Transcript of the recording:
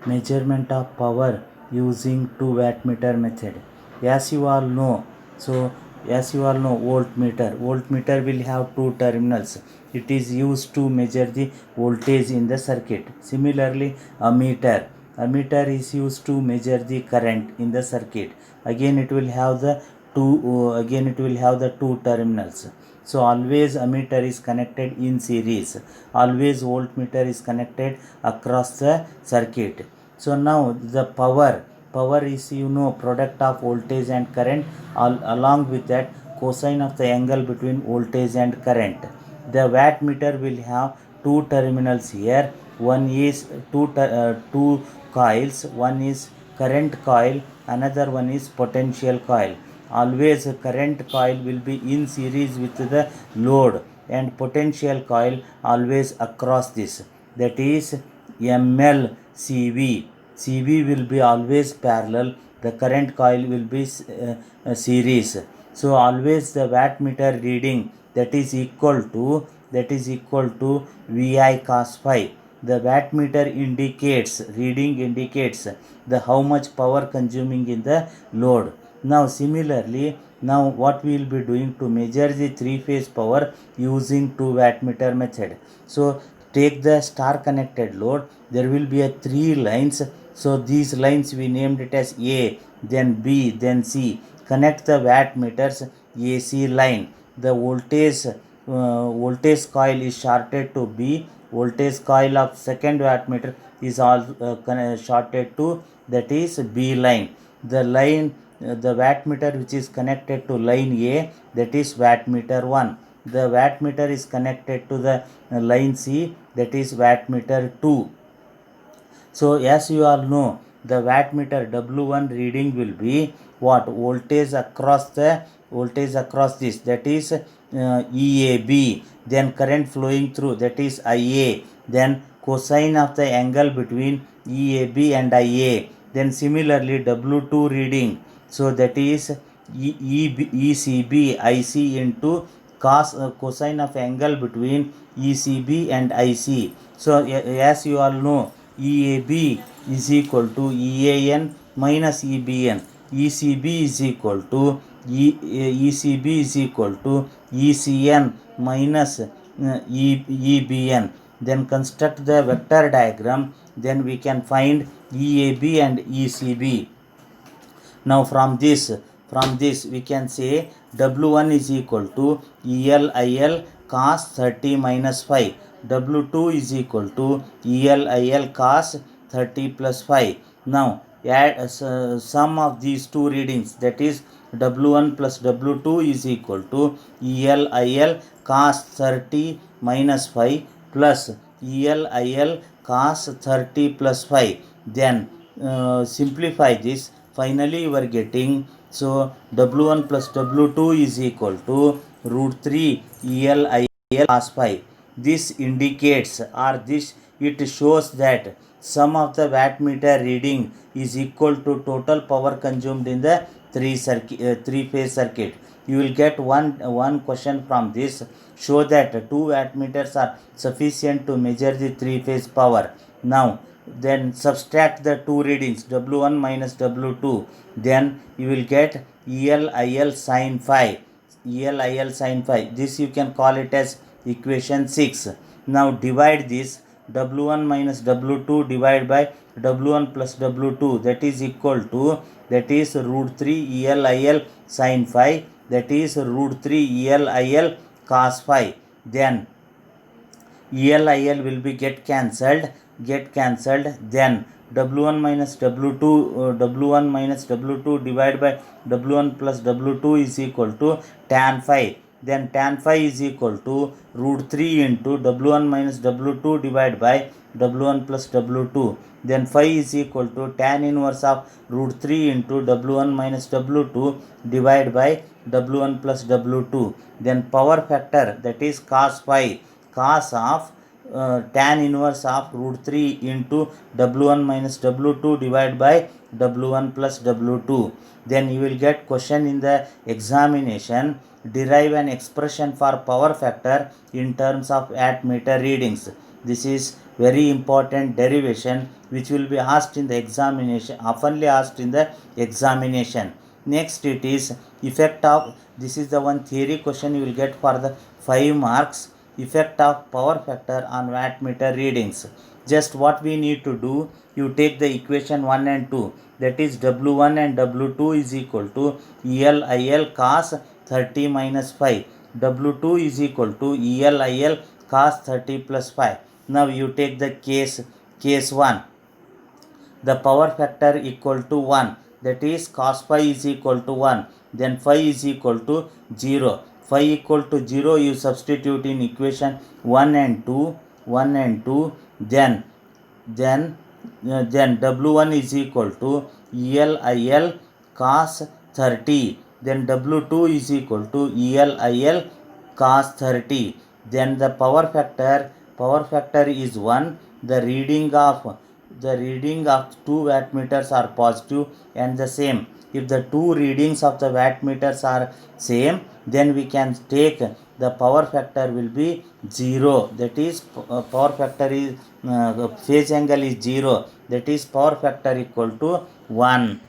measurement of power using 2 wattmeter method. As you all know, so as you all know, voltmeter will have two terminals. It is used to measure the voltage in the circuit. Similarly, ammeter is used to measure the current in the circuit. Again it will have the two terminals. So always ammeter is connected in series, always voltmeter is connected across the circuit. So now the power is, product of voltage and current, along with that cosine of the angle between voltage and current. The wattmeter will have two terminals here. One is two coils. One is current coil, another one is potential coil. Always current coil will be in series with the load, and potential coil always across this, that is MLCV. CV will be always parallel, the current coil will be series. So always the wattmeter reading, that is equal to VI cos phi. The wattmeter indicates the how much power consuming in the load. Now similarly, now what we will be doing to measure the three phase power using 2 wattmeter method. So take the star connected load, there will be a three lines. So these lines we named it as A, then B, then C. Connect the wattmeters AC line. The voltage coil is shorted to B. Voltage coil of second wattmeter is all shorted to, that is B line. The wattmeter which is connected to line A, that is wattmeter 1. The wattmeter is connected to the line C, that is wattmeter 2. So as you all know, the wattmeter W1 reading will be what? Voltage across this, that is EAB. Then current flowing through, that is IA. Then cosine of the angle between EAB and IA. Then similarly W2 reading, so that is ECB IC into cosine of angle between ECB and IC. So as you all know, EAB is equal to EAN minus EBN. ECB is equal to ECN minus EBN. Then construct the vector diagram. Then we can find EAB and ECB. Now from this we can say W1 is equal to ELIL cos 30 minus phi. W2 is equal to ELIL cos 30 plus phi. Now add sum of these two readings, that is W1 plus W2 is equal to ELIL cos 30 minus phi plus ELIL cos 30 plus phi. Then simplify this. Finally you are getting, so W1 plus W2 is equal to root 3 ELIL cos phi. This indicates, or this it shows that sum of the wattmeter reading is equal to total power consumed in the three phase circuit. You will get one question from this. Show that 2 wattmeters are sufficient to measure the three phase power. Now then subtract the two readings, W1 minus W2. Then you will get ELIL sin phi. This you can call it as equation 6. Now divide this, W1 minus W2 divided by W1 plus W2, that is equal to, that is root 3 ELIL sin phi, that is root 3 ELIL cos phi. Then ELIL will be get cancelled. Then W1 minus W2 divided by W1 plus W2 is equal to tan phi. Then tan phi is equal to root 3 into W1 minus W2 divided by W1 plus W2. Then phi is equal to tan inverse of root 3 into W1 minus W2 divided by W1 plus W2. Then power factor, that is cos phi, cos of tan inverse of root 3 into W1 minus W2 divided by W1 plus W2. Then you will get question in the examination. Derive an expression for power factor in terms of wattmeter readings. This is very important derivation which will be asked in the examination, oftenly asked in the examination. Next it is effect of, this is the one theory question you will get for the 5 marks, effect of power factor on wattmeter readings. Just what we need to do, you take the equation 1 and 2, that is W1 and W2 is equal to ELIL cos 30 minus 5. W2 is equal to ELIL cos 30 plus 5. Now you take the case 1. The power factor equal to 1, that is cos phi is equal to 1, then phi is equal to 0. Phi equal to 0 you substitute in equation 1 and 2, then W1 is equal to ELIL cos 30, then W2 is equal to ELIL cos 30, then the power factor is 1. The reading of 2 wattmeters are positive and the same. If the 2 readings of the wattmeters are same, then we can take the power factor will be 0, that is power factor is phase angle is 0, that is power factor equal to 1.